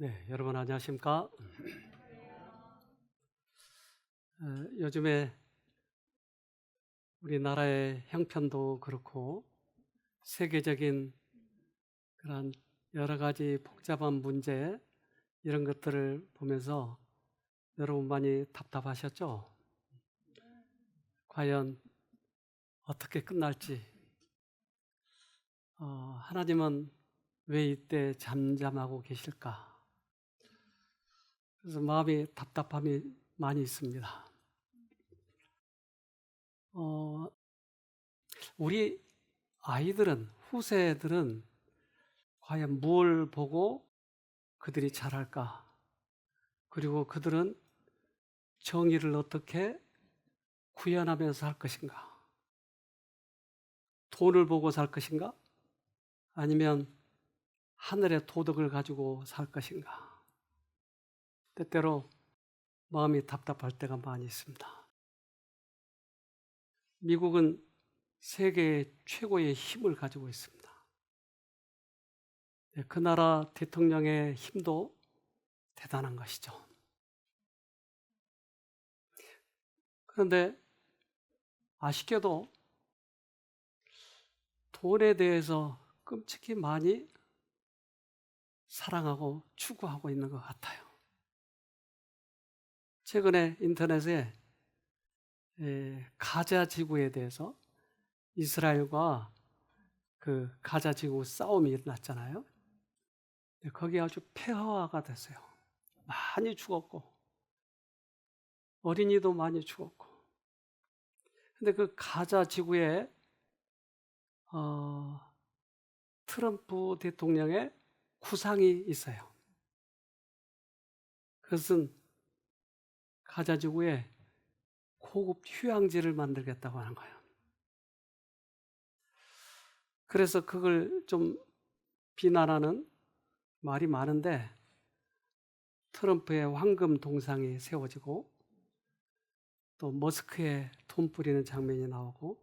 네, 여러분 안녕하십니까? 요즘에 우리나라의 형편도 그렇고 세계적인 그런 여러 가지 복잡한 문제 이런 것들을 보면서 여러분 많이 답답하셨죠? 과연 어떻게 끝날지 하나님은 왜 이때 잠잠하고 계실까? 그래서 마음이 답답함이 많이 있습니다. 어, 우리 아이들은 후세들은 과연 뭘 보고 그들이 잘할까? 그리고 그들은 정의를 어떻게 구현하면서 살 것인가? 돈을 보고 살 것인가? 아니면 하늘의 도덕을 가지고 살 것인가? 때때로 마음이 답답할 때가 많이 있습니다. 미국은 세계 최고의 힘을 가지고 있습니다. 그 나라 대통령의 힘도 대단한 것이죠. 그런데 아쉽게도 돈에 대해서 끔찍히 많이 사랑하고 추구하고 있는 것 같아요. 최근에 인터넷에 가자 지구에 대해서 이스라엘과 그 가자 지구 싸움이 일어났잖아요. 거기 아주 폐허화가 됐어요. 많이 죽었고 어린이도 많이 죽었고. 근데 그 가자 지구에 트럼프 대통령의 구상이 있어요. 그것은 가자 지구에 고급 휴양지를 만들겠다고 하는 거예요. 그래서 그걸 좀 비난하는 말이 많은데 트럼프의 황금 동상이 세워지고 또 머스크에 돈 뿌리는 장면이 나오고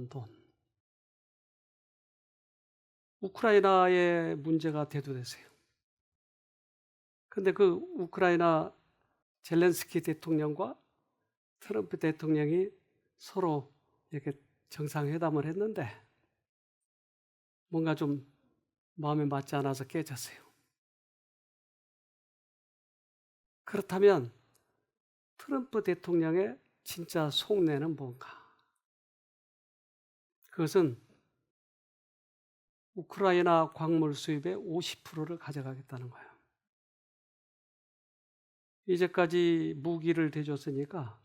돈. 우크라이나의 문제가 대두됐어요. 근데 그 우크라이나 젤렌스키 대통령과 트럼프 대통령이 서로 이렇게 정상회담을 했는데 뭔가 좀 마음에 맞지 않아서 깨졌어요. 그렇다면 트럼프 대통령의 진짜 속내는 뭔가? 그것은 우크라이나 광물 수입의 50%를 가져가겠다는 거예요. 이제까지 무기를 대줬으니까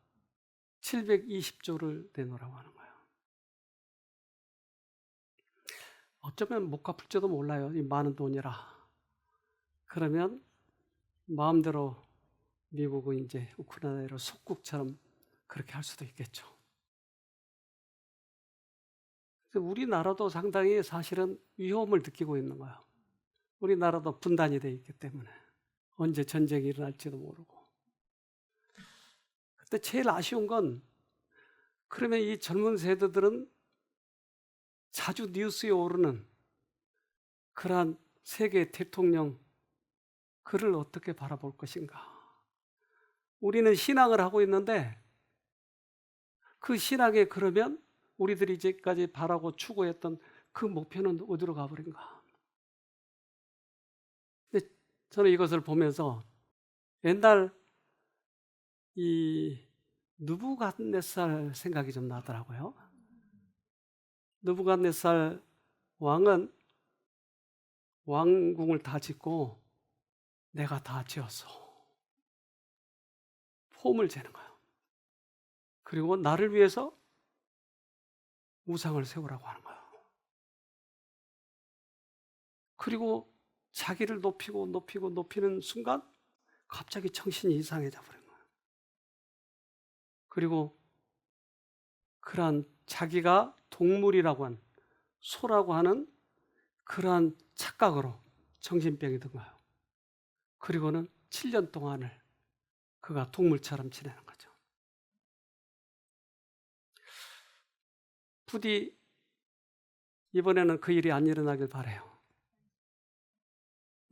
720조를 내놓으라고 하는 거예요. 어쩌면 못 갚을지도 몰라요. 이 많은 돈이라. 그러면 마음대로 미국은 이제 우크라이나를 속국처럼 그렇게 할 수도 있겠죠. 우리나라도 상당히 사실은 위험을 느끼고 있는 거예요. 우리나라도 분단이 돼 있기 때문에 언제 전쟁이 일어날지도 모르고. 근데 제일 아쉬운 건 그러면 이 젊은 세대들은 자주 뉴스에 오르는 그러한 세계 대통령 그를 어떻게 바라볼 것인가? 우리는 신앙을 하고 있는데 그 신앙에 그러면 우리들이 이제까지 바라고 추구했던 그 목표는 어디로 가버린가? 근데 저는 이것을 보면서 옛날 이 느부갓네살 생각이 좀 나더라고요. 느부갓네살 왕은 왕궁을 다 짓고 내가 다 지었어. 폼을 재는 거예요. 그리고 나를 위해서 우상을 세우라고 하는 거예요. 그리고 자기를 높이는 순간 갑자기 정신이 이상해져 버린 거예요. 그리고 그러한 자기가 동물이라고 한 소라고 하는 그러한 착각으로 정신병이 든 거예요. 그리고는 7년 동안을 그가 동물처럼 지내는 거죠. 부디 이번에는 그 일이 안 일어나길 바라요.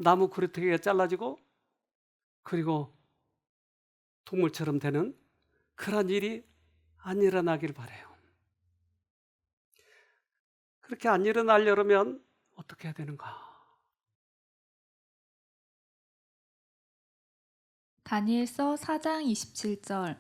나무 그루터기가 잘라지고 그리고 동물처럼 되는 그런 일이 안 일어나길 바라요. 그렇게 안 일어나려면 어떻게 해야 되는가? 다니엘서 4장 27절.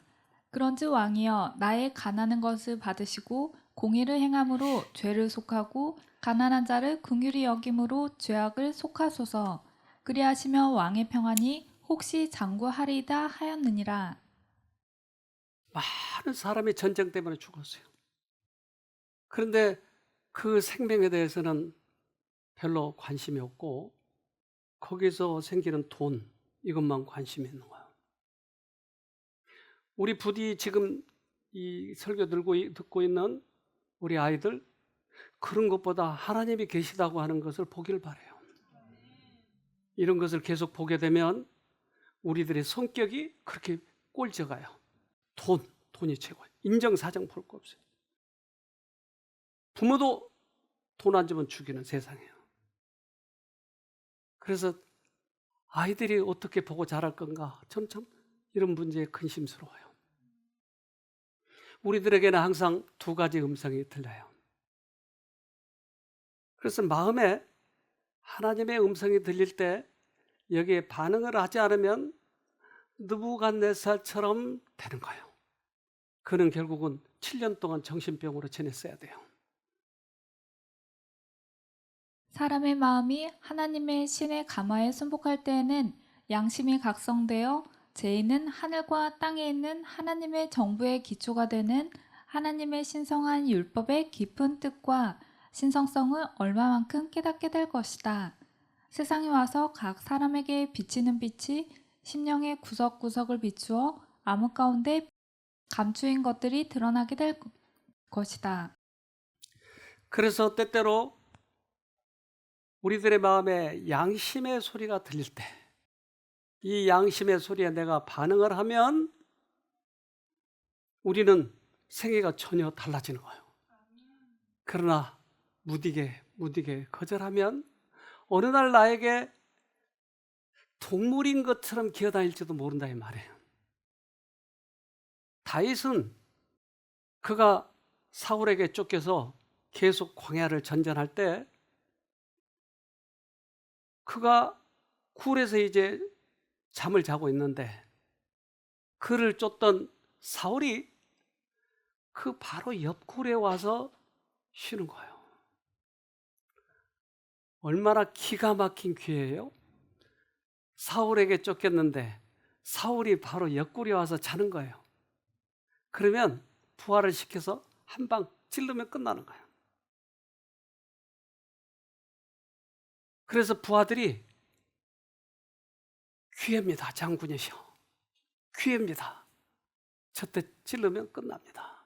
그런즉 왕이여 나의 가난한 것을 받으시고 공의를 행함으로 죄를 속하고 가난한 자를 긍휼히 여김으로 죄악을 속하소서. 그리하시면 왕의 평안이 혹시 장구하리이다 하였느니라. 많은 사람이 전쟁 때문에 죽었어요. 그런데 그 생명에 대해서는 별로 관심이 없고 거기서 생기는 돈 이것만 관심이 있는 거예요. 우리 부디 지금 이 설교 듣고 있는 우리 아이들 그런 것보다 하나님이 계시다고 하는 것을 보기를 바라요. 이런 것을 계속 보게 되면 우리들의 성격이 그렇게 꼴져가요. 돈이 최고예요. 인정사정 볼 거 없어요. 부모도 돈 안 주면 죽이는 세상이에요. 그래서 아이들이 어떻게 보고 자랄 건가 참 이런 문제에 근심스러워요. 우리들에게는 항상 두 가지 음성이 들려요. 그래서 마음에 하나님의 음성이 들릴 때 여기에 반응을 하지 않으면 느부갓네살처럼 되는 거예요. 그는 결국은 7년 동안 정신병으로 지냈어야 돼요. 사람의 마음이 하나님의 신의 감화에 순복할 때에는 양심이 각성되어 죄인은 하늘과 땅에 있는 하나님의 정부의 기초가 되는 하나님의 신성한 율법의 깊은 뜻과 신성성을 얼마만큼 깨닫게 될 것이다. 세상에 와서 각 사람에게 비치는 빛이 심령의 구석구석을 비추어 암흑 가운데 감추인 것들이 드러나게 될 것이다. 그래서 때때로 우리들의 마음에 양심의 소리가 들릴 때 이 양심의 소리에 내가 반응을 하면 우리는 생애가 전혀 달라지는 거예요. 그러나 무디게 거절하면 어느 날 나에게 동물인 것처럼 기어다닐지도 모른다 이 말이에요. 다윗은 그가 사울에게 쫓겨서 계속 광야를 전전할 때 그가 굴에서 이제 잠을 자고 있는데 그를 쫓던 사울이 그 바로 옆 굴에 와서 쉬는 거예요. 얼마나 기가 막힌 기회예요. 사울에게 쫓겼는데 사울이 바로 옆굴에 와서 자는 거예요. 그러면 부활을 시켜서 한 방 찔르면 끝나는 거예요. 그래서 부하들이 기회입니다. 장군이시여. 기회입니다. 저때 찔르면 끝납니다.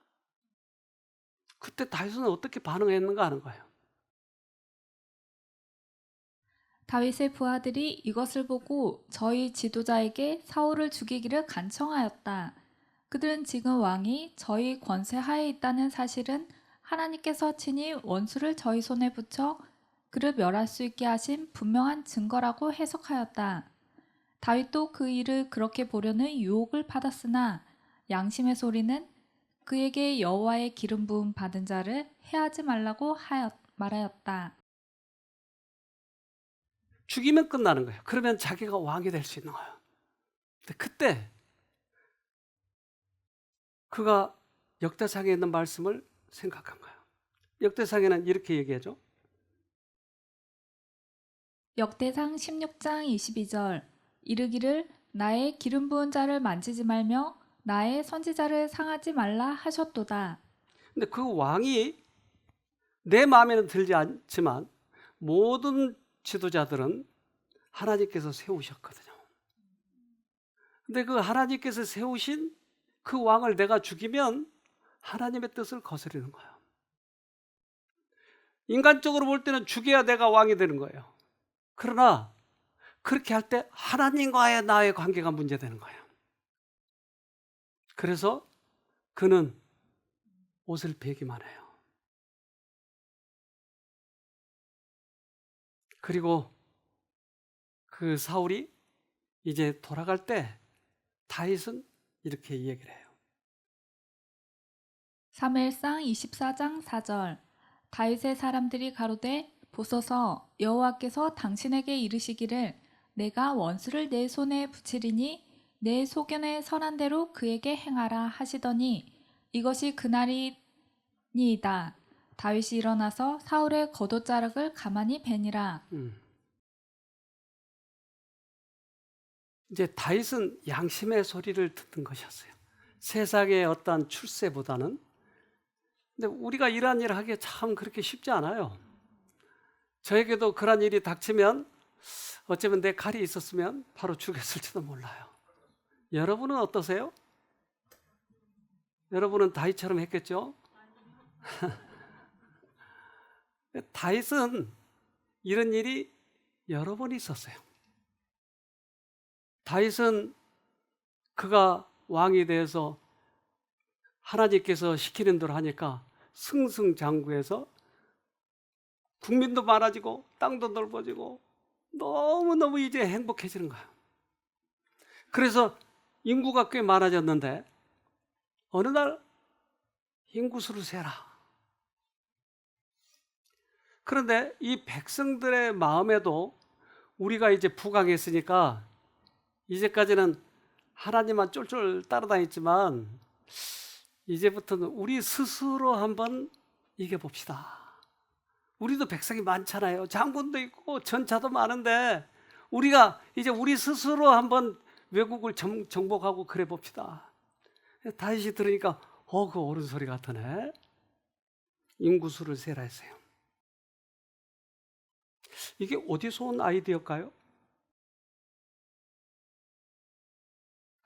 그때 다윗은 어떻게 반응했는가 하는 거예요. 다윗의 부하들이 이것을 보고 저희 지도자에게 사울을 죽이기를 간청하였다. 그들은 지금 왕이 저희 권세하에 있다는 사실은 하나님께서 친히 원수를 저희 손에 붙여 그를 멸할 수 있게 하신 분명한 증거라고 해석하였다. 다윗도 그 일을 그렇게 보려는 유혹을 받았으나 양심의 소리는 그에게 여호와의 기름 부음 받은 자를 해하지 말라고 말하였다. 죽이면 끝나는 거예요. 그러면 자기가 왕이 될 수 있는 거예요. 근데 그때 그가 역대상에 있는 말씀을 생각한 거예요. 역대상에는 이렇게 얘기하죠. 역대상 16장 22절 이르기를 나의 기름 부은 자를 만지지 말며 나의 선지자를 상하지 말라 하셨도다. 근데 그 왕이 내 마음에는 들지 않지만 모든 지도자들은 하나님께서 세우셨거든요. 근데 그 하나님께서 세우신 그 왕을 내가 죽이면 하나님의 뜻을 거스르는 거예요. 인간적으로 볼 때는 죽여야 내가 왕이 되는 거예요. 그러나 그렇게 할 때 하나님과의 나의 관계가 문제되는 거예요. 그래서 그는 옷을 베기만 해요. 그리고 그 사울이 이제 돌아갈 때 다윗은 이렇게 얘기를 해요. 사무엘상 24장 4절. 다윗의 사람들이 가로되 보소서 여호와께서 당신에게 이르시기를 내가 원수를 내 손에 붙이리니 내 소견에 선한 대로 그에게 행하라 하시더니 이것이 그날이니이다. 다윗이 일어나서 사울의 겉옷자락을 가만히 베니라. 이제 다윗은 양심의 소리를 듣는 것이었어요. 세상의 어떠한 출세보다는. 근데 우리가 이러한 일을 하기가 참 그렇게 쉽지 않아요. 저에게도 그런 일이 닥치면 어쩌면 내 칼이 있었으면 바로 죽였을지도 몰라요. 여러분은 어떠세요? 여러분은 다윗처럼 했겠죠? 다윗은 이런 일이 여러 번 있었어요. 다윗은 그가 왕이 돼서 하나님께서 시키는 대로 하니까 승승장구해서 국민도 많아지고 땅도 넓어지고 너무너무 이제 행복해지는 거예요. 그래서 인구가 꽤 많아졌는데 어느 날 인구수를 세라. 그런데 이 백성들의 마음에도 우리가 이제 부강했으니까 이제까지는 하나님만 쫄쫄 따라다녔지만 이제부터는 우리 스스로 한번 이겨봅시다. 우리도 백성이 많잖아요. 장군도 있고 전차도 많은데 우리가 이제 우리 스스로 한번 외국을 정복하고 그래 봅시다. 다윗이 들으니까 그 옳은 소리 같으네. 인구수를 세라 했어요. 이게 어디서 온 아이디어일까요?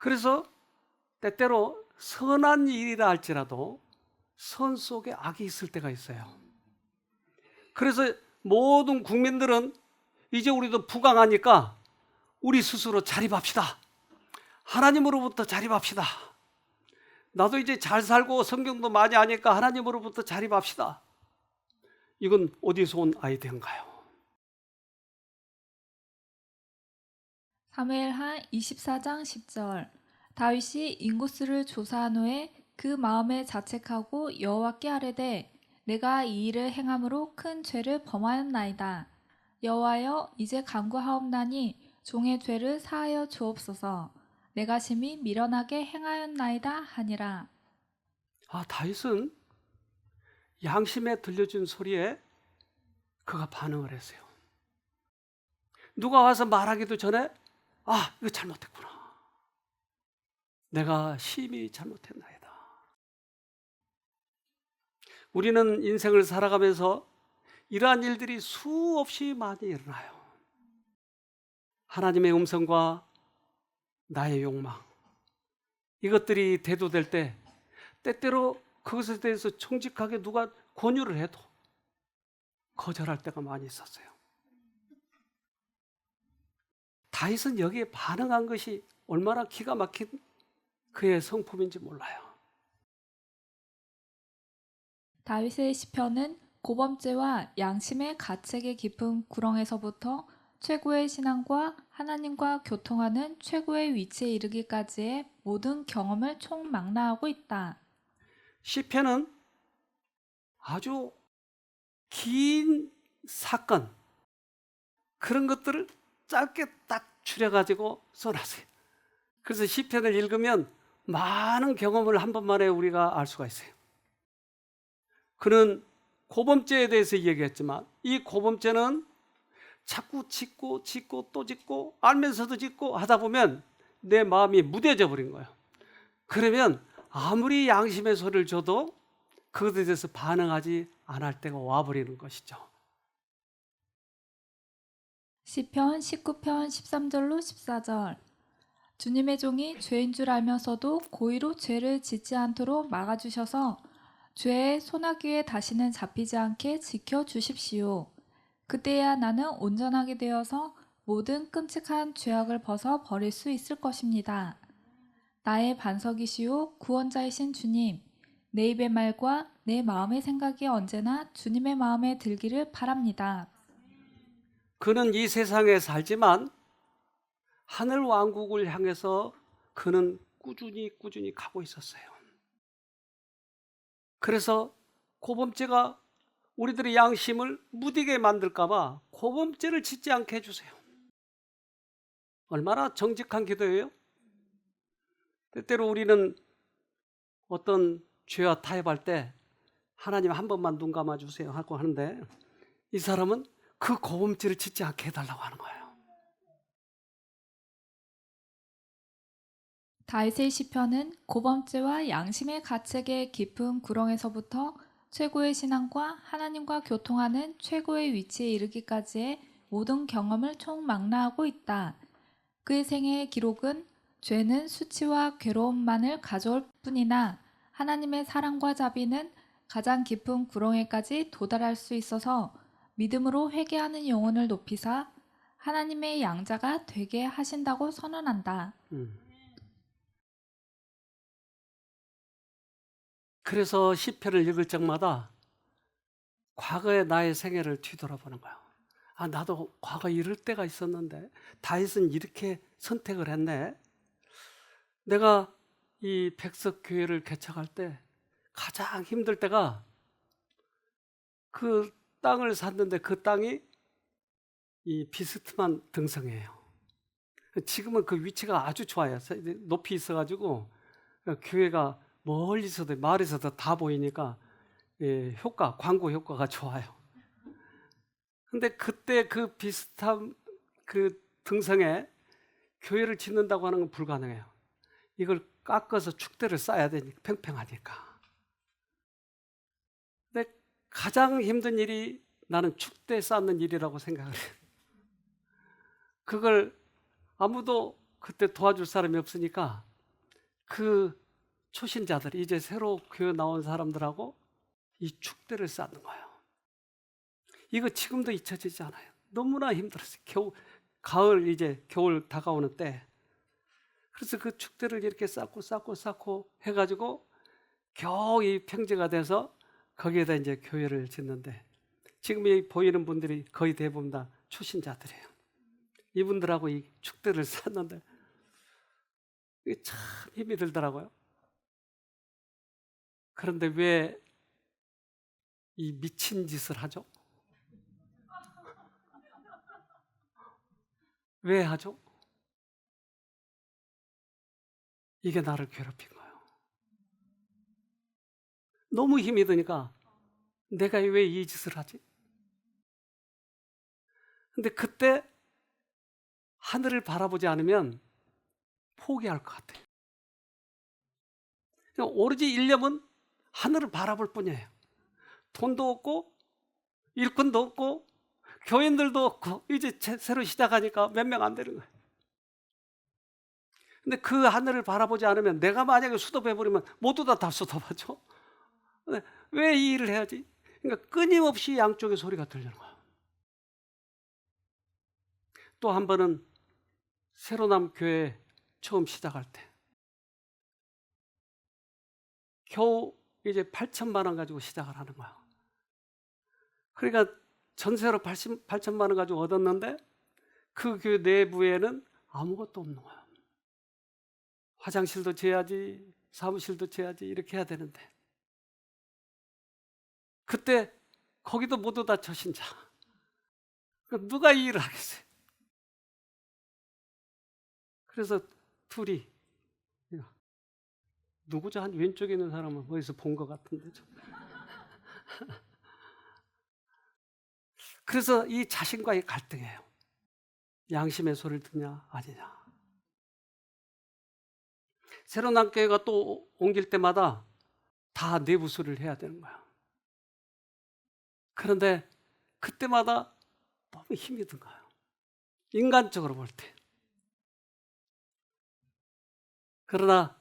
그래서 때때로 선한 일이라 할지라도 선 속에 악이 있을 때가 있어요. 그래서 모든 국민들은 이제 우리도 부강하니까 우리 스스로 자립합시다. 하나님으로부터 자립합시다. 나도 이제 잘 살고 성경도 많이 아니까 하나님으로부터 자립합시다. 이건 어디서 온 아이디어인가요? 사무엘하 24장 10절. 다윗이 인구수를 조사한 후에 그 마음에 자책하고 여호와께 아뢰되 내가 이 일을 행함으로 큰 죄를 범하였나이다. 여호와여 이제 간구하옵나니 종의 죄를 사하여 주옵소서. 내가 심히 미련하게 행하였나이다 하니라. 다윗은 양심에 들려준 소리에 그가 반응을 했어요. 누가 와서 말하기도 전에 이거 잘못했구나. 내가 심히 잘못했나이다. 우리는 인생을 살아가면서 이러한 일들이 수없이 많이 일어나요. 하나님의 음성과 나의 욕망, 이것들이 대두될 때 때때로 그것에 대해서 정직하게 누가 권유를 해도 거절할 때가 많이 있었어요. 다윗은 여기에 반응한 것이 얼마나 기가 막힌 그의 성품인지 몰라요. 다윗의 시편은 고범죄와 양심의 가책의 깊은 구렁에서부터 최고의 신앙과 하나님과 교통하는 최고의 위치에 이르기까지의 모든 경험을 총망라하고 있다. 시편은 아주 긴 사건, 그런 것들을 짧게 딱 추려가지고 써놨어요. 그래서 시편을 읽으면 많은 경험을 한 번만에 우리가 알 수가 있어요. 그는 고범죄에 대해서 얘기했지만 이 고범죄는 자꾸 짓고 또 짓고 알면서도 짓고 하다 보면 내 마음이 무뎌져 버린 거예요. 그러면 아무리 양심의 소리를 줘도 그것에 대해서 반응하지 않을 때가 와버리는 것이죠. 시편 19편 13절로 14절. 주님의 종이 죄인 줄 알면서도 고의로 죄를 짓지 않도록 막아주셔서 죄의 소나기에 다시는 잡히지 않게 지켜주십시오. 그때야 나는 온전하게 되어서 모든 끔찍한 죄악을 벗어 버릴 수 있을 것입니다. 나의 반석이시오 구원자이신 주님, 내 입의 말과 내 마음의 생각이 언제나 주님의 마음에 들기를 바랍니다. 그는 이 세상에 살지만 하늘 왕국을 향해서 그는 꾸준히 가고 있었어요. 그래서 고범죄가 우리들의 양심을 무디게 만들까 봐 고범죄를 짓지 않게 해주세요. 얼마나 정직한 기도예요? 때때로 우리는 어떤 죄와 타협할 때 하나님 한 번만 눈 감아주세요 하고 하는데, 이 사람은 그 고범죄를 짓지 않게 해달라고 하는 거예요. 다윗의 시편은 고범죄와 양심의 가책의 깊은 구렁에서부터 최고의 신앙과 하나님과 교통하는 최고의 위치에 이르기까지의 모든 경험을 총망라하고 있다. 그의 생애의 기록은 죄는 수치와 괴로움만을 가져올 뿐이나 하나님의 사랑과 자비는 가장 깊은 구렁에까지 도달할 수 있어서 믿음으로 회개하는 영혼을 높이사 하나님의 양자가 되게 하신다고 선언한다. 그래서 시편을 읽을 적마다 과거의 나의 생애를 뒤돌아보는 거예요. 아, 나도 과거 이럴 때가 있었는데 다윗은 이렇게 선택을 했네. 내가 이 백석교회를 개척할 때 가장 힘들 때가 그 땅을 샀는데 그 땅이 이 비스트만 등성이에요. 지금은 그 위치가 아주 좋아요. 높이 있어가지고 교회가 멀리서도 마을에서도 다 보이니까 광고 효과가 좋아요. 근데 그때 그 비슷한 그 등성에 교회를 짓는다고 하는 건 불가능해요. 이걸 깎아서 축대를 쌓아야 되니까, 팽팽하니까. 근데 가장 힘든 일이 나는 축대 쌓는 일이라고 생각을 해요. 그걸 아무도 그때 도와줄 사람이 없으니까 그 초신자들, 이제 새로 교회 나온 사람들하고 이 축대를 쌓는 거예요. 이거 지금도 잊혀지지 않아요. 너무나 힘들었어요. 가을, 이제 겨울 다가오는 때. 그래서 그 축대를 이렇게 쌓고 해가지고 겨우 이 평지가 돼서 거기에다 이제 교회를 짓는데, 지금 이 보이는 분들이 거의 대부분 다 초신자들이에요. 이분들하고 이 축대를 쌓는데 이게 참 힘이 들더라고요. 그런데 왜 이 미친 짓을 하죠? 왜 하죠? 이게 나를 괴롭힌 거예요. 너무 힘이 드니까 내가 왜 이 짓을 하지? 근데 그때 하늘을 바라보지 않으면 포기할 것 같아요. 오로지 일념은 하늘을 바라볼 뿐이에요. 돈도 없고 일꾼도 없고 교인들도 없고 이제 새로 시작하니까 몇 명 안 되는 거예요. 근데 그 하늘을 바라보지 않으면, 내가 만약에 수도해버리면 모두 다 수도하죠. 왜 이 일을 해야지? 그러니까 끊임없이 양쪽의 소리가 들리는 거예요. 또 한 번은 새로남 교회 처음 시작할 때 겨우 이제 8천만 원 가지고 시작을 하는 거예요. 그러니까 전세로 8천만 원 가지고 얻었는데 그 교회 내부에는 아무것도 없는 거예요. 화장실도 지어야지, 사무실도 지어야지, 이렇게 해야 되는데, 그때 거기도 모두 다 저신자. 누가 이 일을 하겠어요? 그래서 둘이, 누구죠? 한 왼쪽에 있는 사람은 어디서 본 것 같은데 좀. 그래서 이 자신과의 갈등이에요. 양심의 소리를 듣냐 아니냐. 새로 난 교회가 또 옮길 때마다 다 내부 수리를 해야 되는 거야. 그런데 그때마다 너무 힘이 든 거예요. 인간적으로 볼 때. 그러나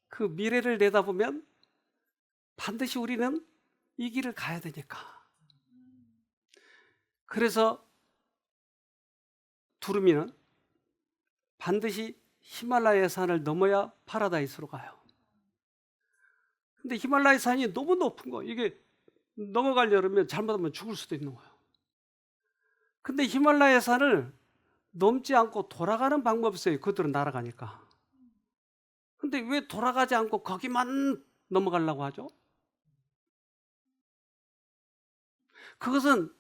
그 미래를 내다보면 반드시 우리는 이 길을 가야 되니까. 그래서 두루미는 반드시 히말라야 산을 넘어야 파라다이스로 가요. 근데 히말라야 산이 너무 높은 거, 이게 넘어가려면 잘못하면 죽을 수도 있는 거예요. 근데 히말라야 산을 넘지 않고 돌아가는 방법이 있어요. 그들은 날아가니까. 근데 왜 돌아가지 않고 거기만 넘어가려고 하죠? 그것은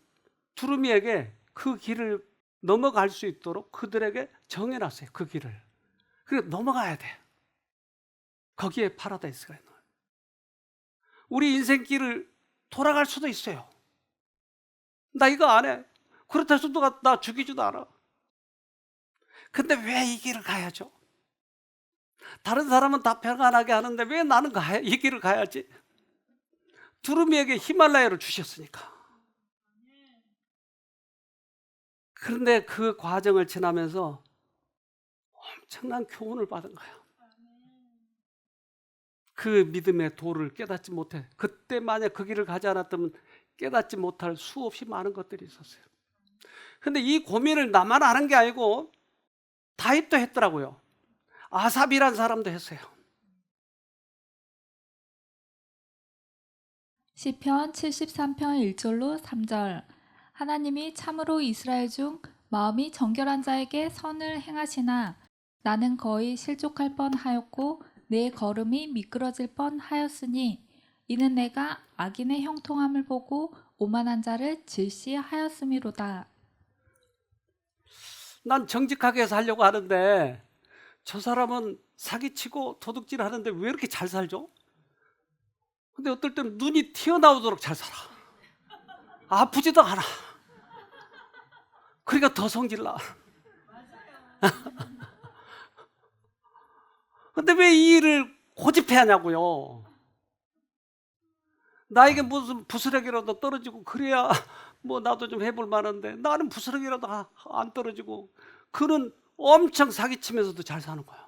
두루미에게 그 길을 넘어갈 수 있도록 그들에게 정해놨어요. 그 길을. 그래서 넘어가야 돼. 거기에 파라다이스가 있는 거예요. 우리 인생길을 돌아갈 수도 있어요. 나 이거 안 해. 그렇다 해서 누가 나 죽이지도 않아. 근데 왜 이 길을 가야죠? 다른 사람은 다 평안하게 하는데 왜 나는 이 길을 가야지? 두루미에게 히말라야를 주셨으니까. 그런데 그 과정을 지나면서 엄청난 교훈을 받은 거예요. 그 믿음의 도를 깨닫지 못해. 그때 만약 그 길을 가지 않았다면 깨닫지 못할 수없이 많은 것들이 있었어요. 근데 이 고민을 나만 하는 게 아니고 다윗도 했더라고요. 아삽이란 사람도 했어요. 시편 73편 1절로 3절. 하나님이 참으로 이스라엘 중 마음이 정결한 자에게 선을 행하시나 나는 거의 실족할 뻔하였고 내 걸음이 미끄러질 뻔하였으니 이는 내가 악인의 형통함을 보고 오만한 자를 질시하였음이로다. 난 정직하게 살려고 하는데 저 사람은 사기치고 도둑질 하는데 왜 이렇게 잘 살죠? 근데 어떨 때는 눈이 튀어나오도록 잘 살아. 아프지도 않아. 그러니까 더 성질나. 근데 왜 이 일을 고집해야 하냐고요. 나에게 무슨 부스러기라도 떨어지고 그래야 뭐 나도 좀 해볼 만한데 나는 부스러기라도 안 떨어지고 그는 엄청 사기치면서도 잘 사는 거예요.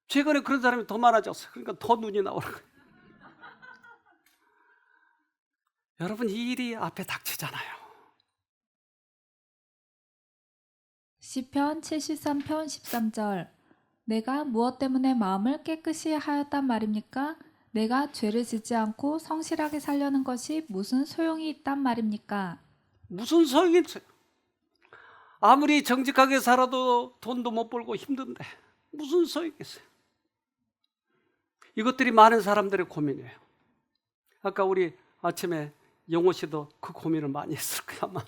최근에 그런 사람이 더 많아졌어요. 그러니까 더 눈이 나오는 거예요. 여러분 이 일이 앞에 닥치잖아요. 시편 73편 13절. 내가 무엇 때문에 마음을 깨끗이 하였단 말입니까? 내가 죄를 짓지 않고 성실하게 살려는 것이 무슨 소용이 있단 말입니까? 무슨 소용이 있어요? 아무리 정직하게 살아도 돈도 못 벌고 힘든데 무슨 소용이 있어요? 이것들이 많은 사람들의 고민이에요. 아까 우리 아침에 영호 씨도 그 고민을 많이 했을 거야 아마.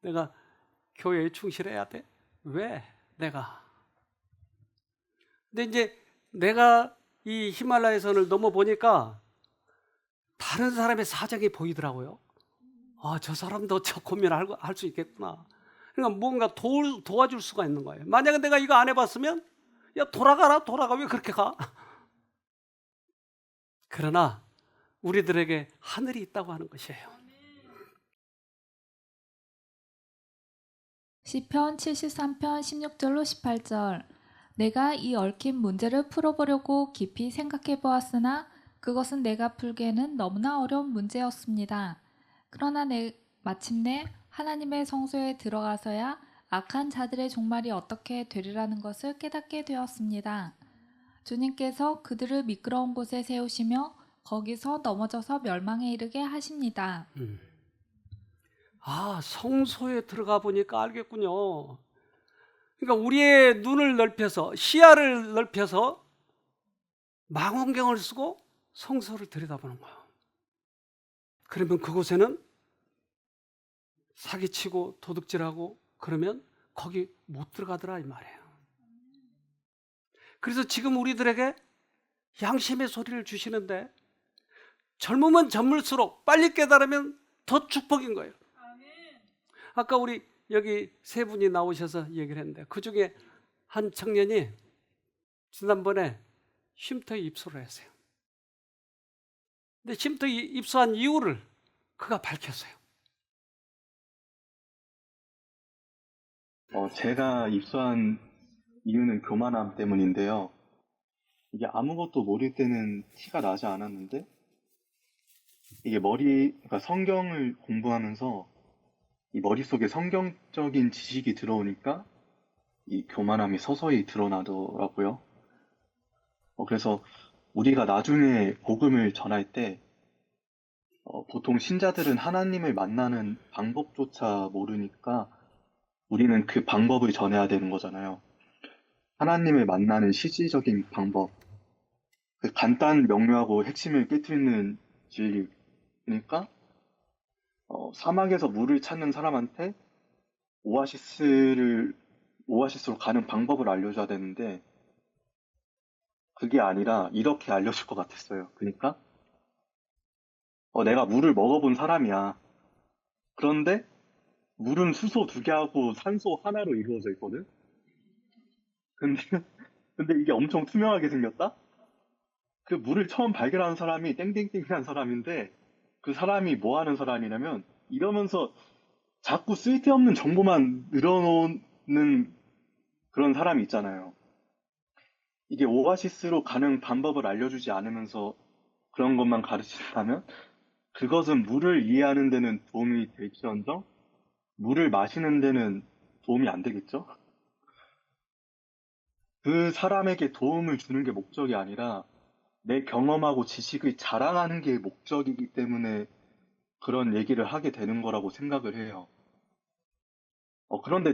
내가 교회에 충실해야 돼? 왜? 내가. 근데 이제 내가 이 히말라야 산을 넘어보니까 다른 사람의 사정이 보이더라고요. 아, 저 사람도 저 고민을 할 수 있겠구나. 그러니까 뭔가 도와줄 수가 있는 거예요. 만약에 내가 이거 안 해봤으면 야 돌아가 왜 그렇게 가? 그러나 우리들에게 하늘이 있다고 하는 것이에요. 시편 73편 16절로 18절. 내가 이 얽힌 문제를 풀어보려고 깊이 생각해 보았으나 그것은 내가 풀기에는 너무나 어려운 문제였습니다. 그러나 마침내 하나님의 성소에 들어가서야 악한 자들의 종말이 어떻게 되리라는 것을 깨닫게 되었습니다. 주님께서 그들을 미끄러운 곳에 세우시며 거기서 넘어져서 멸망에 이르게 하십니다. 아, 성소에 들어가 보니까 알겠군요. 그러니까 우리의 눈을 넓혀서 시야를 넓혀서 망원경을 쓰고 성소를 들여다보는 거예요. 그러면 그곳에는 사기치고 도둑질하고 그러면 거기 못 들어가더라 이 말이에요. 그래서 지금 우리들에게 양심의 소리를 주시는데 젊으면 젊을수록 빨리 깨달으면 더 축복인 거예요. 아까 우리 여기 세 분이 나오셔서 얘기를 했는데 그중에 한 청년이 지난번에 쉼터에 입소를 했어요. 근데 쉼터에 입소한 이유를 그가 밝혔어요. 제가 입소한 이유는 교만함 때문인데요. 이게 아무것도 모를 때는 티가 나지 않았는데, 이게 그러니까 성경을 공부하면서 이 머릿속에 성경적인 지식이 들어오니까 이 교만함이 서서히 드러나더라고요. 그래서 우리가 나중에 복음을 전할 때, 보통 신자들은 하나님을 만나는 방법조차 모르니까 우리는 그 방법을 전해야 되는 거잖아요. 하나님을 만나는 실질적인 방법. 그 간단 명료하고 핵심을 꿰뚫는 진리. 그러니까 사막에서 물을 찾는 사람한테 오아시스로 가는 방법을 알려줘야 되는데 그게 아니라 이렇게 알려줄 것 같았어요. 그러니까 내가 물을 먹어본 사람이야. 그런데 물은 수소 2개하고 산소 하나로 이루어져 있거든. 근데 근데 이게 엄청 투명하게 생겼다? 그 물을 처음 발견한 사람이 땡땡땡이라는 사람인데 그 사람이 뭐 하는 사람이냐면 이러면서 자꾸 쓸데없는 정보만 늘어놓는 그런 사람이 있잖아요. 이게 오아시스로 가는 방법을 알려주지 않으면서 그런 것만 가르친다면 그것은 물을 이해하는 데는 도움이 될지언정 물을 마시는 데는 도움이 안 되겠죠? 그 사람에게 도움을 주는 게 목적이 아니라 내 경험하고 지식을 자랑하는 게 목적이기 때문에 그런 얘기를 하게 되는 거라고 생각을 해요. 그런데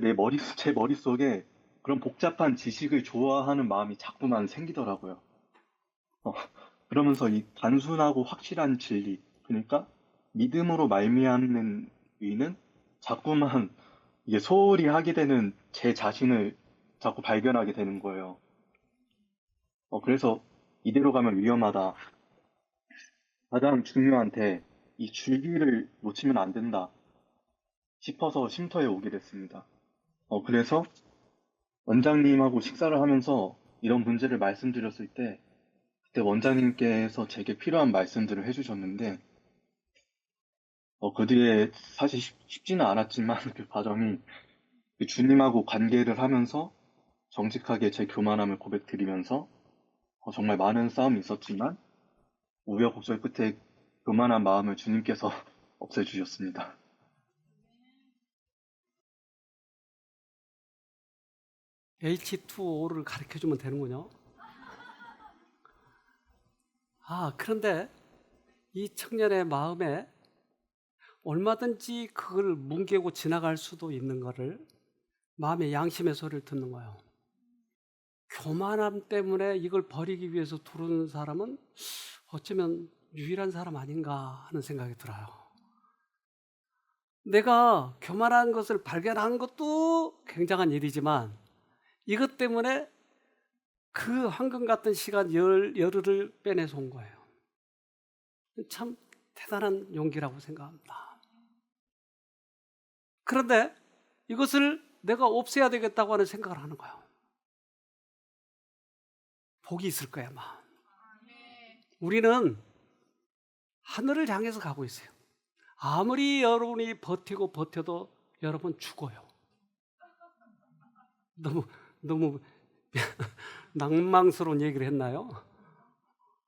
제 머릿속에 그런 복잡한 지식을 좋아하는 마음이 자꾸만 생기더라고요. 어, 그러면서 이 단순하고 확실한 진리, 그러니까 믿음으로 말미암는 의는 자꾸만 이게 소홀히 하게 되는 제 자신을 자꾸 발견하게 되는 거예요. 그래서 이대로 가면 위험하다. 가장 중요한데 이 줄기를 놓치면 안 된다 싶어서 쉼터에 오게 됐습니다. 그래서 원장님하고 식사를 하면서 이런 문제를 말씀드렸을 때 그때 원장님께서 제게 필요한 말씀들을 해주셨는데 그 뒤에 사실 쉽지는 않았지만 그 과정이 그 주님하고 관계를 하면서 정직하게 제 교만함을 고백드리면서 정말 많은 싸움이 있었지만 우여곡절 끝에 교만한 마음을 주님께서 없애주셨습니다. H2O를 가르쳐 주면 되는군요. 그런데 이 청년의 마음에 얼마든지 그걸 뭉개고 지나갈 수도 있는 거를 마음의 양심의 소리를 듣는 거예요. 교만함 때문에 이걸 버리기 위해서 두르는 사람은 어쩌면 유일한 사람 아닌가 하는 생각이 들어요. 내가 교만한 것을 발견한 것도 굉장한 일이지만 이것 때문에 그 황금 같은 시간 열흘을 빼내서 온 거예요. 참 대단한 용기라고 생각합니다. 그런데 이것을 내가 없애야 되겠다고 하는 생각을 하는 거예요. 복이 있을 거야, 아마. 우리는 하늘을 향해서 가고 있어요. 아무리 여러분이 버텨도 여러분 죽어요. 너무 낭망스러운 얘기를 했나요?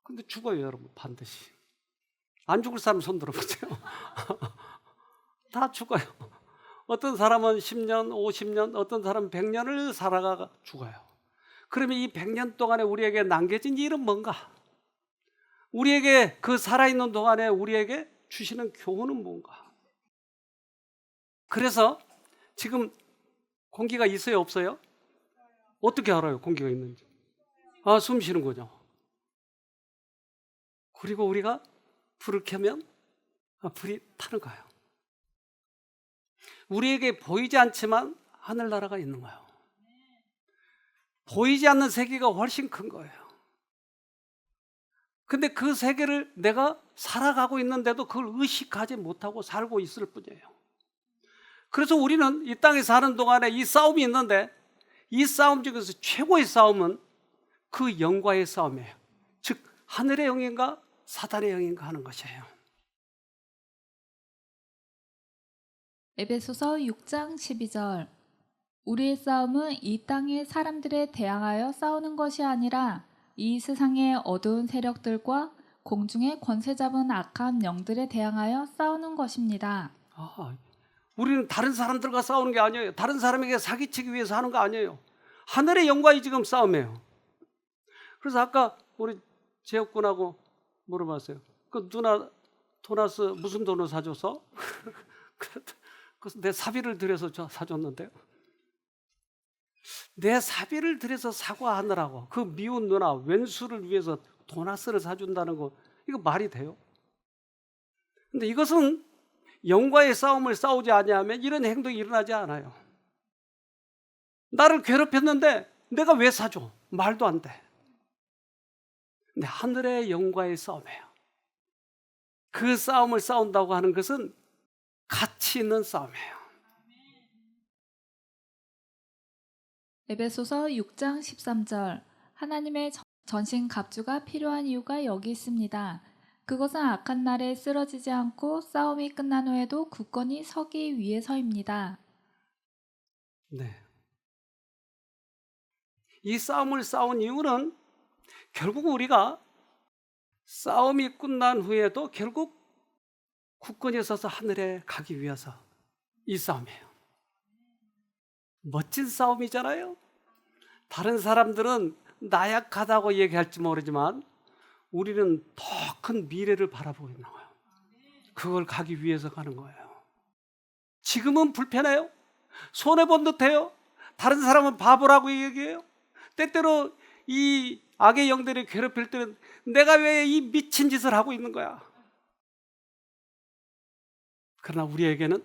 근데 죽어요, 여러분, 반드시. 안 죽을 사람 손 들어보세요. 다 죽어요. 어떤 사람은 10년, 50년, 어떤 사람은 100년을 살아가 죽어요. 그러면 이 100년 동안에 우리에게 남겨진 일은 뭔가? 우리에게 그 살아있는 동안에 우리에게 주시는 교훈은 뭔가? 그래서 지금 공기가 있어요, 없어요? 어떻게 알아요, 공기가 있는지? 숨 쉬는 거죠. 그리고 우리가 불을 켜면 불이 타는 거예요. 우리에게 보이지 않지만 하늘나라가 있는 거예요. 보이지 않는 세계가 훨씬 큰 거예요. 근데 그 세계를 내가 살아가고 있는데도 그걸 의식하지 못하고 살고 있을 뿐이에요. 그래서 우리는 이 땅에 사는 동안에 이 싸움이 있는데 이 싸움 중에서 최고의 싸움은 그 영과의 싸움이에요. 즉 하늘의 영인가 사단의 영인가 하는 것이에요. 에베소서 6장 12절 우리의 싸움은 이 땅의 사람들에 대항하여 싸우는 것이 아니라 이 세상의 어두운 세력들과 공중의 권세 잡은 악한 영들에 대항하여 싸우는 것입니다. 우리는 다른 사람들과 싸우는 게 아니에요. 다른 사람에게 사기치기 위해서 하는 거 아니에요. 하늘의 영과의 지금 싸움이에요. 그래서 아까 우리 재혁군하고 물어봤어요. 그 누나 도나스 무슨 돈을 사줘서? 그래서 내 사비를 들여서 사줬는데요. 내 사비를 들여서 사과하느라고 그 미운 누나 왼수를 위해서 도나스를 사준다는 거, 이거 말이 돼요? 근데 이것은 영과의 싸움을 싸우지 아니하면 이런 행동이 일어나지 않아요. 나를 괴롭혔는데 내가 왜 사줘? 말도 안 돼. 근데 하늘의 영과의 싸움이에요. 그 싸움을 싸운다고 하는 것은 가치 있는 싸움이에요. 에베소서 6장 13절. 하나님의 전신 갑주가 필요한 이유가 여기 있습니다. 그것은 악한 날에 쓰러지지 않고 싸움이 끝난 후에도 굳건히 서기 위해서입니다. 네. 이 싸움을 싸운 이유는 결국 우리가 싸움이 끝난 후에도 결국 굳건히 서서 하늘에 가기 위해서 이 싸움이에요. 멋진 싸움이잖아요. 다른 사람들은 나약하다고 얘기할지 모르지만 우리는 더 큰 미래를 바라보고 있는 거예요. 그걸 가기 위해서 가는 거예요. 지금은 불편해요. 손해본 듯해요. 다른 사람은 바보라고 얘기해요. 때때로 이 악의 영들이 괴롭힐 때는 내가 왜 이 미친 짓을 하고 있는 거야. 그러나 우리에게는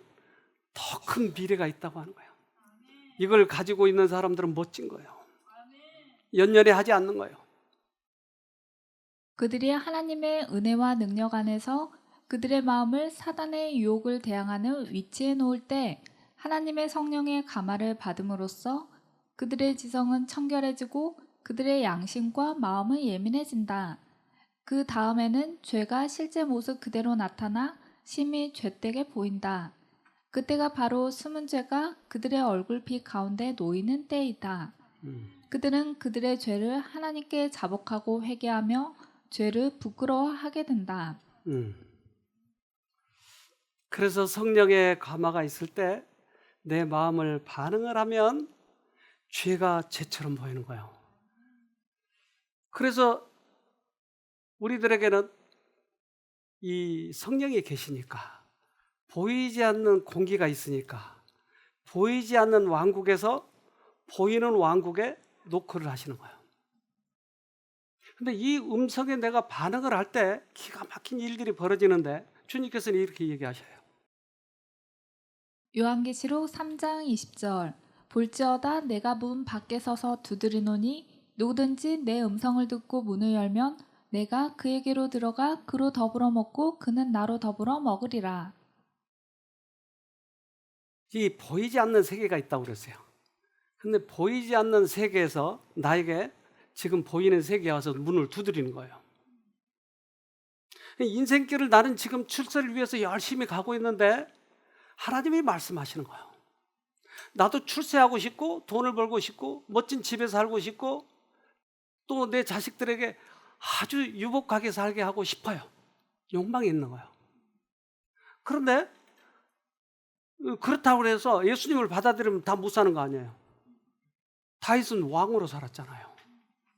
더 큰 미래가 있다고 하는 거예요. 이걸 가지고 있는 사람들은 멋진 거예요. 연연해 하지 않는 거예요. 그들이 하나님의 은혜와 능력 안에서 그들의 마음을 사단의 유혹을 대항하는 위치에 놓을 때 하나님의 성령의 감화를 받음으로써 그들의 지성은 청결해지고 그들의 양심과 마음은 예민해진다. 그 다음에는 죄가 실제 모습 그대로 나타나 심히 죄되게 보인다. 그때가 바로 숨은 죄가 그들의 얼굴빛 가운데 놓이는 때이다. 그들은 그들의 죄를 하나님께 자복하고 회개하며 죄를 부끄러워하게 된다. 그래서 성령의 감화가 있을 때 내 마음을 반응을 하면 죄가 죄처럼 보이는 거예요. 그래서 우리들에게는 이 성령이 계시니까, 보이지 않는 공기가 있으니까 보이지 않는 왕국에서 보이는 왕국에 노크를 하시는 거예요. 근데 이 음성에 내가 반응을 할 때 기가 막힌 일들이 벌어지는데 주님께서는 이렇게 얘기하셔요. 요한계시록 3장 20절. 볼지어다 내가 문 밖에 서서 두드리노니 누구든지 내 음성을 듣고 문을 열면 내가 그에게로 들어가 그로 더불어 먹고 그는 나로 더불어 먹으리라. 이 보이지 않는 세계가 있다고 그랬어요. 근데 보이지 않는 세계에서 나에게 지금 보이는 세계에 와서 문을 두드리는 거예요. 인생길을 나는 지금 출세를 위해서 열심히 가고 있는데 하나님이 말씀하시는 거예요. 나도 출세하고 싶고 돈을 벌고 싶고 멋진 집에 살고 싶고 또 내 자식들에게 아주 유복하게 살게 하고 싶어요. 욕망이 있는 거예요. 그런데 그렇다고 해서 예수님을 받아들이면 다 못 사는 거 아니에요. 다윗은 왕으로 살았잖아요.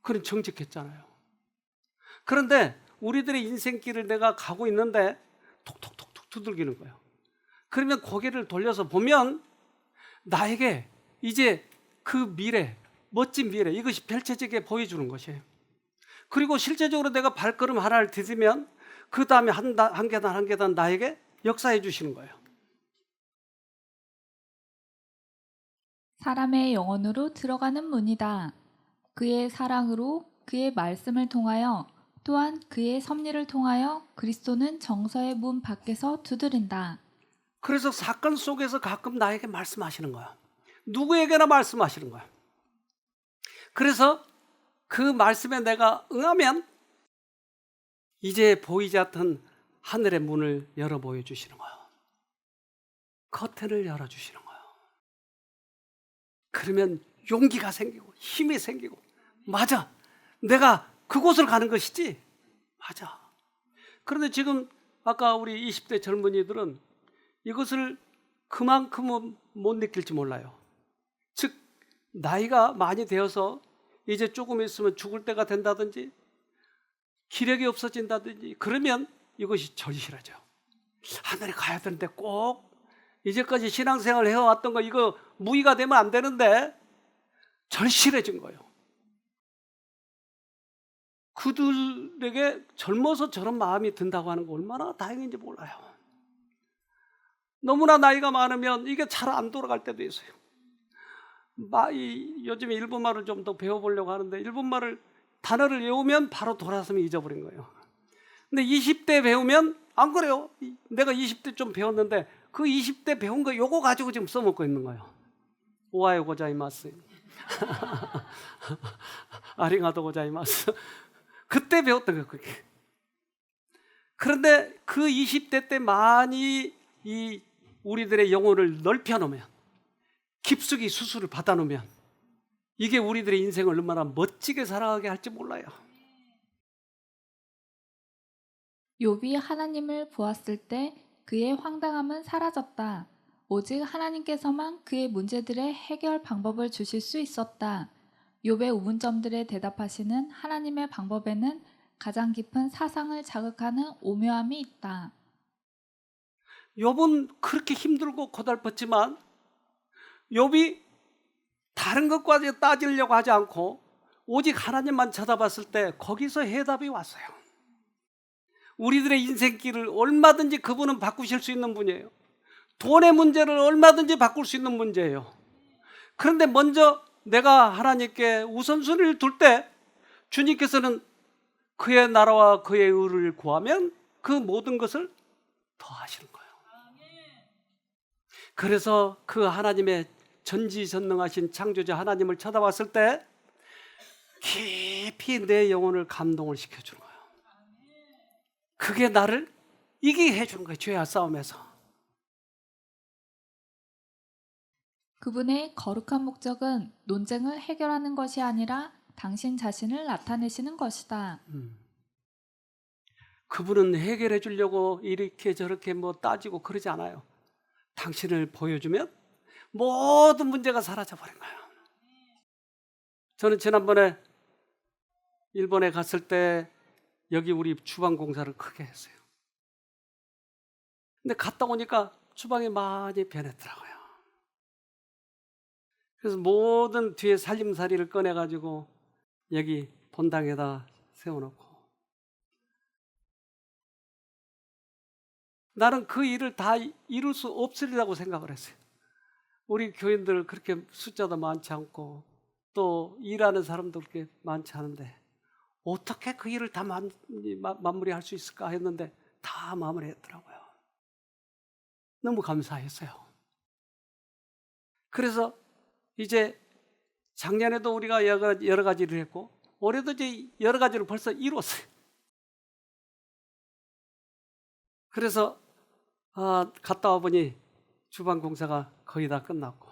그는 정직했잖아요. 그런데 우리들의 인생길을 내가 가고 있는데 톡톡톡톡 두들기는 거예요. 그러면 고개를 돌려서 보면 나에게 이제 그 미래, 멋진 미래, 이것이 펼쳐지게 보여주는 것이에요. 그리고 실제적으로 내가 발걸음 하나를 디디면 그 다음에 한 계단 한 계단 나에게 역사해 주시는 거예요. 사람의 영혼으로 들어가는 문이다. 그의 사랑으로 그의 말씀을 통하여 또한 그의 섭리를 통하여 그리스도는 정서의 문 밖에서 두드린다. 그래서 사건 속에서 가끔 나에게 말씀하시는 거야. 누구에게나 말씀하시는 거야. 그래서 그 말씀에 내가 응하면 이제 보이지 않던 하늘의 문을 열어 보여주시는 거야. 커튼을 열어주시는 거야. 그러면 용기가 생기고 힘이 생기고, 맞아, 내가 그곳을 가는 것이지, 맞아. 그런데 지금 아까 우리 20대 젊은이들은 이것을 그만큼은 못 느낄지 몰라요. 즉 나이가 많이 되어서 이제 조금 있으면 죽을 때가 된다든지 기력이 없어진다든지 그러면 이것이 절실하죠. 하늘에 가야 되는데 꼭 이제까지 신앙생활을 해왔던 거 이거 무의가 되면 안 되는데 절실해진 거예요. 그들에게 젊어서 저런 마음이 든다고 하는 거 얼마나 다행인지 몰라요. 너무나 나이가 많으면 이게 잘 안 돌아갈 때도 있어요. 요즘에 일본말을 좀 더 배워보려고 하는데 일본말을 단어를 외우면 바로 돌아서면 잊어버린 거예요. 근데 20대 배우면 안 그래요. 내가 20대 좀 배웠는데 그 20대 배운 거 요거 가지고 지금 써먹고 있는 거예요. 오하요 고자이마스. 아리가또 고자이마스. 그때 배웠던 거예요. 그게. 그런데 그 20대 때 많이 이 우리들의 영혼을 넓혀놓으면, 깊숙이 수술을 받아놓으면 이게 우리들의 인생을 얼마나 멋지게 살아가게 할지 몰라요. 욥이 하나님을 보았을 때 그의 황당함은 사라졌다. 오직 하나님께서만 그의 문제들의 해결 방법을 주실 수 있었다. 욥의 우문점들에 대답하시는 하나님의 방법에는 가장 깊은 사상을 자극하는 오묘함이 있다. 욥은 그렇게 힘들고 고달팠지만 욥이 다른 것까지 따지려고 하지 않고 오직 하나님만 쳐다봤을 때 거기서 해답이 왔어요. 우리들의 인생길을 얼마든지 그분은 바꾸실 수 있는 분이에요. 돈의 문제를 얼마든지 바꿀 수 있는 문제예요. 그런데 먼저 내가 하나님께 우선순위를 둘 때 주님께서는 그의 나라와 그의 의를 구하면 그 모든 것을 더하시는 거예요. 그래서 그 하나님의 전지전능하신 창조자 하나님을 쳐다봤을 때 깊이 내 영혼을 감동을 시켜주는 거예요. 그게 나를 이기게 해주는 거예요. 죄와 싸움에서. 그분의 거룩한 목적은 논쟁을 해결하는 것이 아니라 당신 자신을 나타내시는 것이다. 그분은 해결해 주려고 이렇게 저렇게 뭐 따지고 그러지 않아요. 당신을 보여주면 모든 문제가 사라져 버린 거예요. 저는 지난번에 일본에 갔을 때 여기 우리 주방 공사를 크게 했어요. 근데 갔다 오니까 주방이 많이 변했더라고요. 그래서 모든 뒤에 살림살이를 꺼내가지고 여기 본당에다 세워놓고 나는 그 일을 다 이룰 수 없으리라고 생각을 했어요. 우리 교인들 그렇게 숫자도 많지 않고 또 일하는 사람도 그렇게 많지 않은데 어떻게 그 일을 다 마무리할 수 있을까 했는데 다 마무리했더라고요. 너무 감사했어요. 그래서 이제 작년에도 우리가 여러 가지를 했고 올해도 이제 여러 가지를 벌써 이뤘어요. 그래서 갔다 와보니 주방 공사가 거의 다 끝났고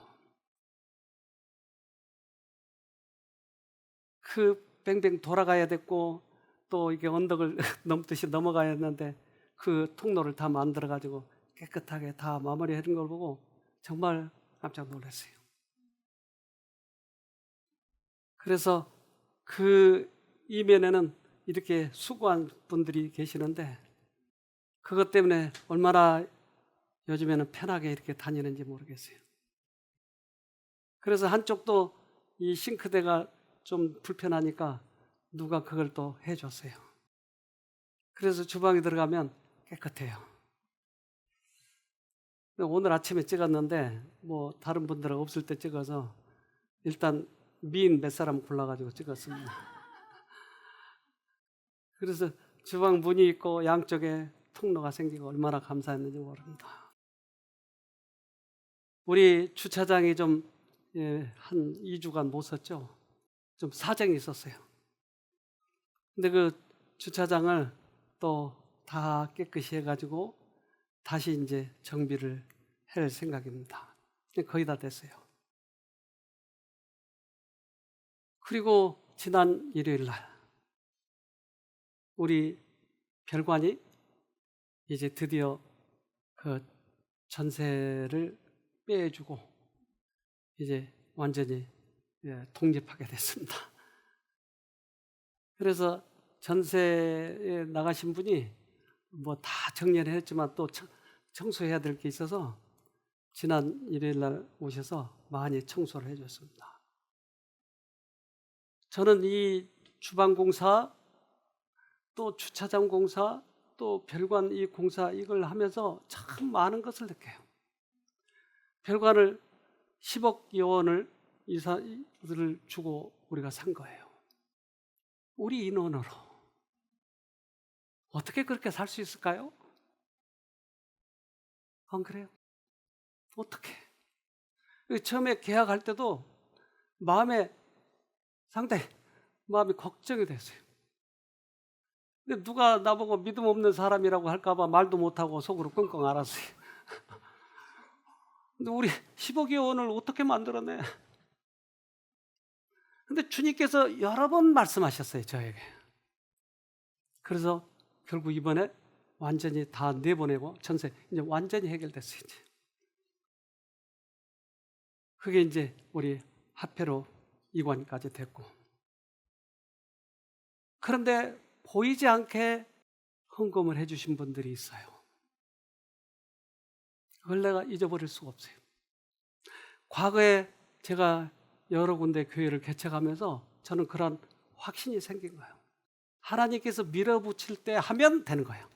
그 뱅뱅 돌아가야 됐고 또 이게 언덕을 넘듯이 넘어가야 했는데 그 통로를 다 만들어가지고 깨끗하게 다 마무리한 걸 보고 정말 깜짝 놀랐어요. 그래서 그 이면에는 이렇게 수고한 분들이 계시는데 그것 때문에 얼마나 요즘에는 편하게 이렇게 다니는지 모르겠어요. 그래서 한쪽도 이 싱크대가 좀 불편하니까 누가 그걸 또 해줬어요. 그래서 주방에 들어가면 깨끗해요. 오늘 아침에 찍었는데 뭐 다른 분들은 없을 때 찍어서 일단 미인 몇 사람 골라가지고 찍었습니다. 그래서 주방 문이 있고 양쪽에 통로가 생기고 얼마나 감사했는지 모릅니다. 우리 주차장이 좀 한 2주간 못 썼죠. 좀 사정이 있었어요. 근데 그 주차장을 또 다 깨끗이 해가지고 다시 이제 정비를 할 생각입니다. 거의 다 됐어요. 그리고 지난 일요일 날 우리 별관이 이제 드디어 그 전세를 빼주고 이제 완전히 독립하게 됐습니다. 그래서 전세에 나가신 분이 뭐 다 정리를 했지만 또 청소해야 될 게 있어서 지난 일요일 날 오셔서 많이 청소를 해줬습니다. 저는 이 주방공사, 또 주차장 공사, 또 별관 이 공사 이걸 하면서 참 많은 것을 느껴요. 별관을 10억여 원을 이사들을 주고 우리가 산 거예요. 우리 인원으로. 어떻게 그렇게 살 수 있을까요? 안 그래요? 어떻게? 처음에 계약할 때도 상당히 마음이 걱정이 됐어요. 근데 누가 나보고 믿음 없는 사람이라고 할까봐 말도 못하고 속으로 끙끙 앓았어요. 근데 우리 10억여 원을 어떻게 만들어내? 근데 주님께서 여러 번 말씀하셨어요, 저에게. 그래서 결국 이번에 완전히 다 내보내고 전세 이제 완전히 해결됐어요. 이제. 그게 이제 우리 화폐로 이관까지 됐고. 그런데 보이지 않게 헌금을 해주신 분들이 있어요. 그걸 내가 잊어버릴 수가 없어요. 과거에 제가 여러 군데 교회를 개척하면서 저는 그런 확신이 생긴 거예요. 하나님께서 밀어붙일 때 하면 되는 거예요.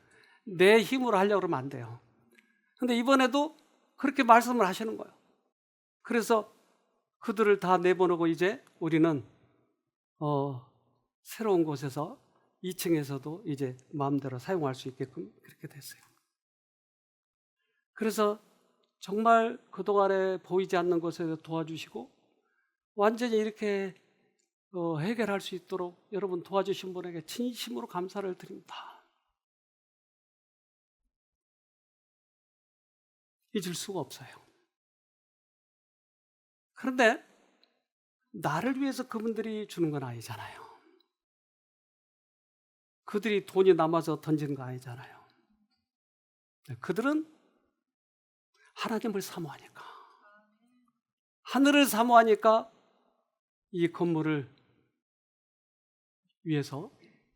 내 힘으로 하려고 그러면 안 돼요. 근데 이번에도 그렇게 말씀을 하시는 거예요. 그래서 그들을 다 내보내고 이제 우리는 새로운 곳에서 2층에서도 이제 마음대로 사용할 수 있게끔 그렇게 됐어요. 그래서 정말 그동안에 보이지 않는 곳에서 도와주시고 완전히 이렇게 해결할 수 있도록 여러분 도와주신 분에게 진심으로 감사를 드립니다. 잊을 수가 없어요. 그런데 나를 위해서 그분들이 주는 건 아니잖아요. 그들이 돈이 남아서 던지는 거 아니잖아요. 그들은 하나님을 사모하니까, 하늘을 사모하니까 이 건물을 위해서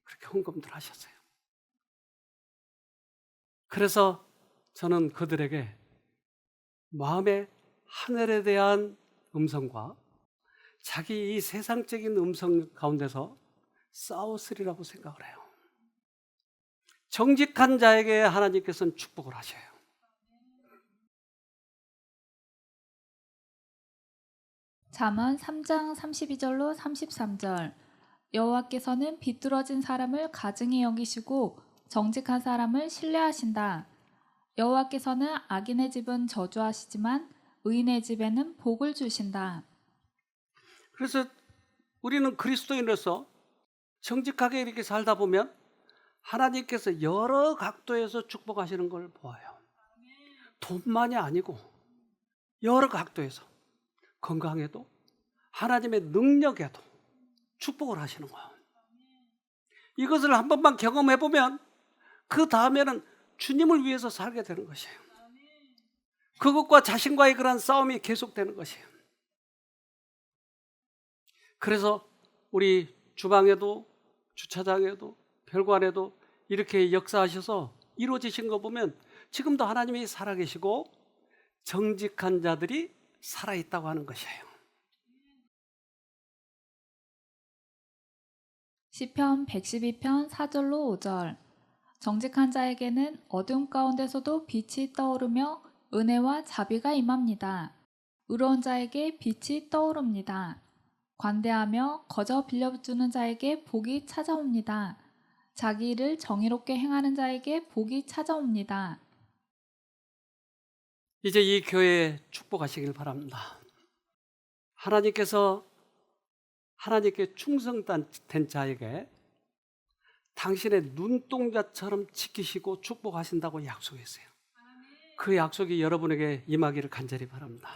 그렇게 헌금들 하셨어요. 그래서 저는 그들에게 마음의 하늘에 대한 음성과 자기 이 세상적인 음성 가운데서 싸웠으리라고 생각을 해요. 정직한 자에게 하나님께서는 축복을 하셔요. 잠언 3장 32절로 33절. 여호와께서는 비뚤어진 사람을 가증히 여기시고 정직한 사람을 신뢰하신다. 여호와께서는 악인의 집은 저주하시지만 의인의 집에는 복을 주신다. 그래서 우리는 그리스도인으로서 정직하게 이렇게 살다 보면 하나님께서 여러 각도에서 축복하시는 걸 보아요. 돈만이 아니고 여러 각도에서, 건강에도 하나님의 능력에도 축복을 하시는 거예요. 이것을 한 번만 경험해 보면 그 다음에는 주님을 위해서 살게 되는 것이에요. 그것과 자신과의 그런 싸움이 계속되는 것이에요. 그래서 우리 주방에도 주차장에도 별관에도 이렇게 역사하셔서 이루어지신 거 보면 지금도 하나님이 살아계시고 정직한 자들이 살아있다고 하는 것이에요. 시편 112편 4절로 5절. 정직한 자에게는 어둠 가운데서도 빛이 떠오르며 은혜와 자비가 임합니다. 의로운 자에게 빛이 떠오릅니다. 관대하며 거저 빌려주는 자에게 복이 찾아옵니다. 자기 일을 정의롭게 행하는 자에게 복이 찾아옵니다. 이제 이 교회에 축복하시길 바랍니다. 하나님께서 하나님께 충성된 자에게 당신의 눈동자처럼 지키시고 축복하신다고 약속했어요. 그 약속이 여러분에게 임하기를 간절히 바랍니다.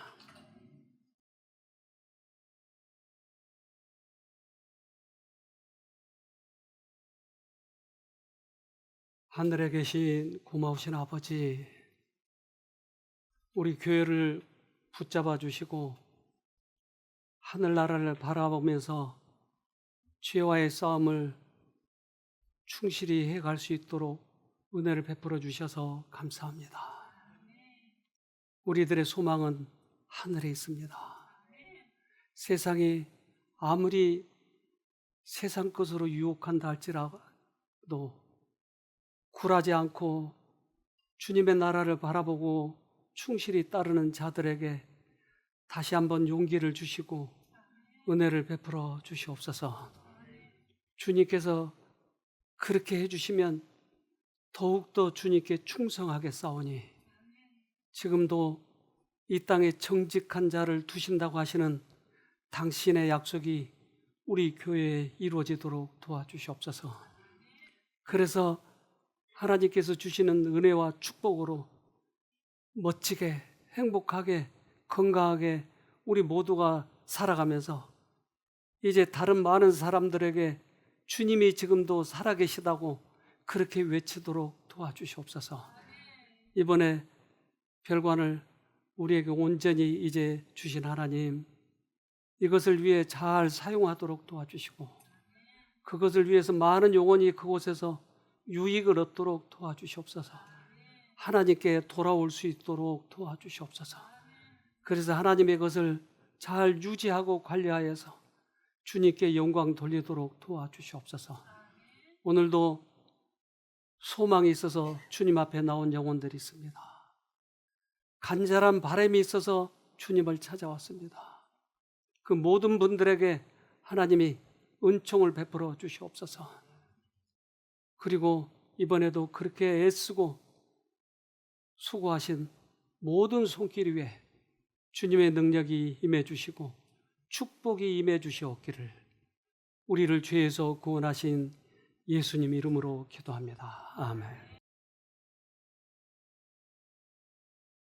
하늘에 계신 고마우신 아버지, 우리 교회를 붙잡아 주시고 하늘나라를 바라보면서 죄와의 싸움을 충실히 해갈 수 있도록 은혜를 베풀어 주셔서 감사합니다. 우리들의 소망은 하늘에 있습니다. 세상이 아무리 세상 것으로 유혹한다 할지라도 굴하지 않고 주님의 나라를 바라보고 충실히 따르는 자들에게 다시 한번 용기를 주시고 은혜를 베풀어 주시옵소서. 주님께서 그렇게 해주시면 더욱더 주님께 충성하게 싸우니 지금도 이 땅에 정직한 자를 두신다고 하시는 당신의 약속이 우리 교회에 이루어지도록 도와주시옵소서. 그래서 하나님께서 주시는 은혜와 축복으로 멋지게 행복하게 건강하게 우리 모두가 살아가면서 이제 다른 많은 사람들에게 주님이 지금도 살아계시다고 그렇게 외치도록 도와주시옵소서. 이번에 별관을 우리에게 온전히 이제 주신 하나님, 이것을 위해 잘 사용하도록 도와주시고 그것을 위해서 많은 영혼이 그곳에서 유익을 얻도록 도와주시옵소서. 하나님께 돌아올 수 있도록 도와주시옵소서. 그래서 하나님의 것을 잘 유지하고 관리하여서 주님께 영광 돌리도록 도와주시옵소서. 오늘도 소망이 있어서 주님 앞에 나온 영혼들이 있습니다. 간절한 바람이 있어서 주님을 찾아왔습니다. 그 모든 분들에게 하나님이 은총을 베풀어 주시옵소서. 그리고 이번에도 그렇게 애쓰고 수고하신 모든 손길 위에 주님의 능력이 임해 주시고 축복이 임해 주시옵기를 우리를 죄에서 구원하신 예수님 이름으로 기도합니다. 아멘.